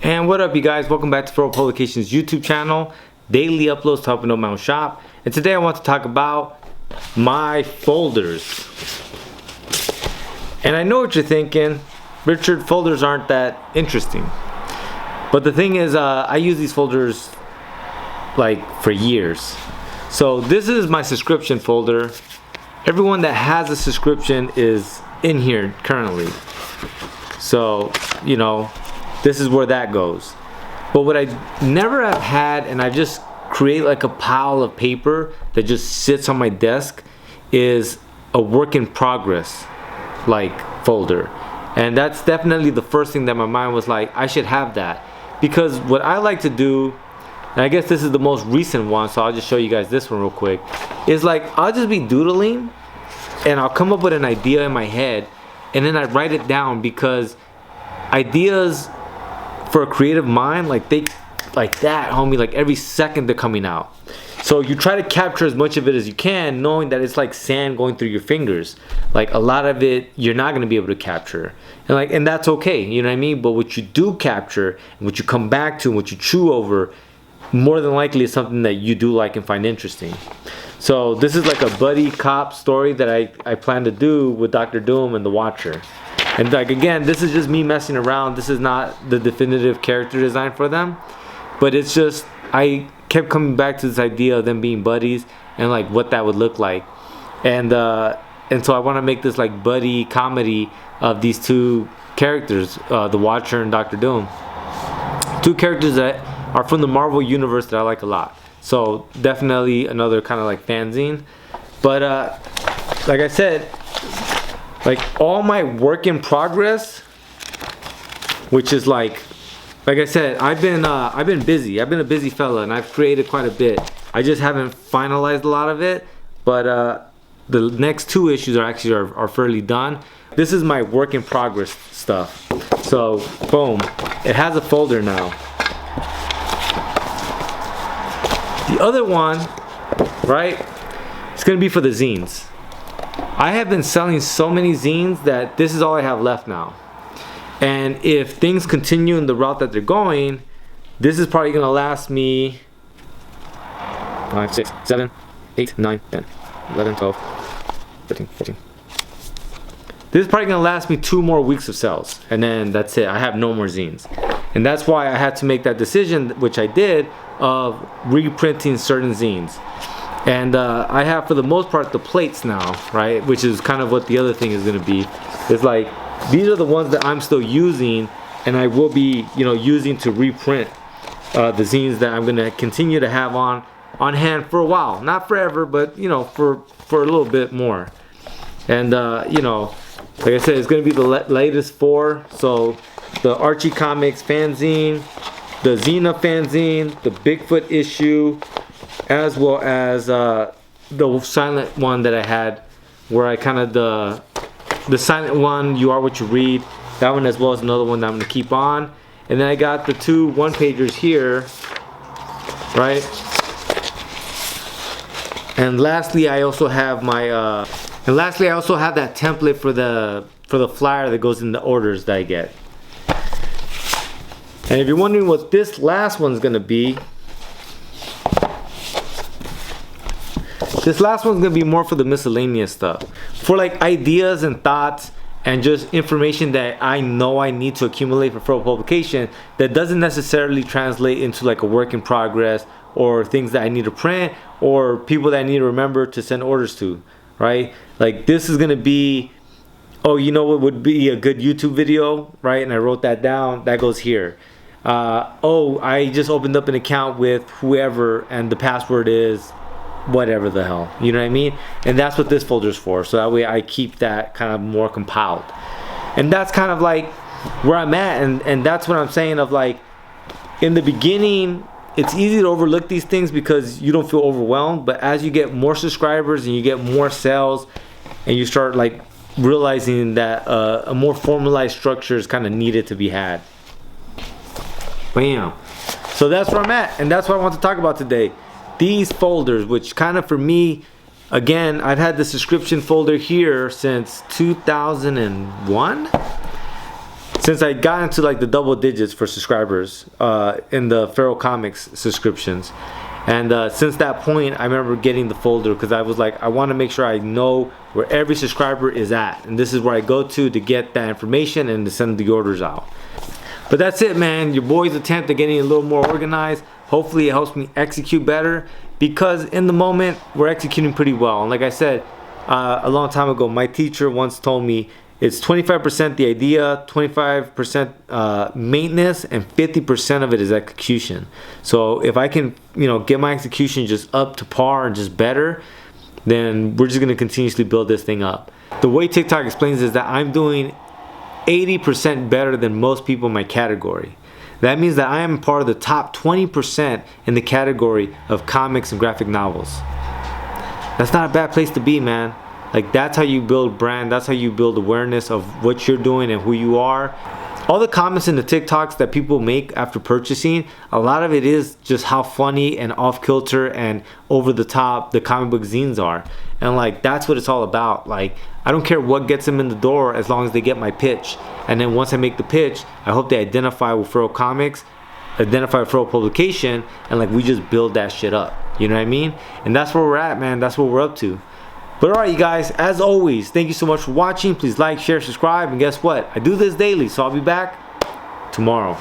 And what up, you guys? Welcome back to Furrow Publications YouTube channel. Daily uploads to help out my own shop. And today I want to talk about my folders. And I know what you're thinking, Richard, folders aren't that interesting. But the thing is, I use these folders like for years. So this is my subscription folder. Everyone that has a subscription is in here currently. So, you know, this is where that goes. But what I never have had, and I just create like a pile of paper that just sits on my desk, is a work in progress like folder. And that's definitely the first thing that my mind was like, I should have that. Because what I like to do, and I guess this is the most recent one, so I'll just show you guys this one real quick, is like I'll just be doodling and I'll come up with an idea in my head and then I write it down, because ideas for a creative mind, like that, homie, like every second they're coming out. So you try to capture as much of it as you can, knowing that it's like sand going through your fingers. Like a lot of it you're not going to be able to capture, and that's okay, you know what I mean? But what you do capture and what you come back to and what you chew over, more than likely is something that you do like and find interesting. So this is like a buddy cop story that I plan to do with Dr. Doom and the Watcher. And like, again, this is just me messing around. This is not the definitive character design for them, but it's just, I kept coming back to this idea of them being buddies and like what that would look like. And so I want to make this like buddy comedy of these two characters, the Watcher and Dr. Doom. Two characters that are from the Marvel universe that I like a lot. So definitely another kind of like fanzine. But like I said, like all my work in progress, which is like I said, I've been busy. I've been a busy fella, and I've created quite a bit. I just haven't finalized a lot of it, but the next two issues are fairly done. This is my work in progress stuff. So boom, it has a folder now. The other one, right, it's gonna be for the zines. I have been selling so many zines that this is all I have left now. And if things continue in the route that they're going, this is probably gonna last me 5, 6, 7, 8, 9, 10, 11, 12, 13, 14. This is probably gonna last me 2 more weeks of sales, and then that's it. I have no more zines. And that's why I had to make that decision, which I did, of reprinting certain zines. And I have, for the most part, the plates now, right? Which is kind of what the other thing is going to be. It's like, these are the ones that I'm still using, and I will be, you know, using to reprint the zines that I'm going to continue to have on hand for a while. Not forever, but, you know, for a little bit more. And, you know, like I said, it's going to be the latest 4. So, the Archie Comics fanzine, the Xena fanzine, the Bigfoot issue, as well as the silent one that I had, where I kind of the silent one, You Are What You Read, that one, as well as another one that I'm gonna keep on. And then I got the 2 one-pagers here, right? And lastly, I also have my that template for the flyer that goes in the orders that I get. And if you're wondering what this last one's gonna be, this last one's gonna be more for the miscellaneous stuff, for like ideas and thoughts and just information that I know I need to accumulate for Furrow publication that doesn't necessarily translate into like a work in progress, or things that I need to print, or people that I need to remember to send orders to, right? Like this is gonna be, oh, you know what would be a good YouTube video, right? And I wrote that down, that goes here. Oh, I just opened up an account with whoever and the password is whatever the hell, you know what I mean? And that's what this folder's for, so that way I keep that kind of more compiled. And that's kind of like where I'm at, and that's what I'm saying of like, in the beginning it's easy to overlook these things because you don't feel overwhelmed, but as you get more subscribers and you get more sales and you start like realizing that a more formalized structure is kind of needed to be had. Bam. So that's where I'm at, and that's what I want to talk about today. These folders, which kind of for me, again, I've had the subscription folder here since 2001. since I got into like the double digits for subscribers in the Feral Comics subscriptions. And since that point, I remember getting the folder because I was like, I want to make sure I know where every subscriber is at. And this is where I go to get that information and to send the orders out. But that's it, man. Your boy's attempt at getting a little more organized. Hopefully it helps me execute better, because in the moment, we're executing pretty well. And like I said, a long time ago, my teacher once told me, it's 25% the idea, 25% maintenance, and 50% of it is execution. So if I can, get my execution just up to par and just better, then we're just gonna continuously build this thing up. The way TikTok explains is that I'm doing 80% better than most people in my category. That means that I am part of the top 20% in the category of comics and graphic novels. That's not a bad place to be, man. Like, that's how you build brand. That's how you build awareness of what you're doing and who you are. All the comments in the TikToks that people make after purchasing, a lot of it is just how funny and off kilter and over the top the comic book zines are. And like, that's what it's all about. Like, I don't care what gets them in the door as long as they get my pitch. And then once I make the pitch, I hope they identify with Feral Comics, identify with Feral Publication, and like, we just build that shit up. You know what I mean? And that's where we're at, man. That's what we're up to. But alright, you guys, as always, thank you so much for watching. Please like, share, subscribe, and guess what? I do this daily, so I'll be back tomorrow.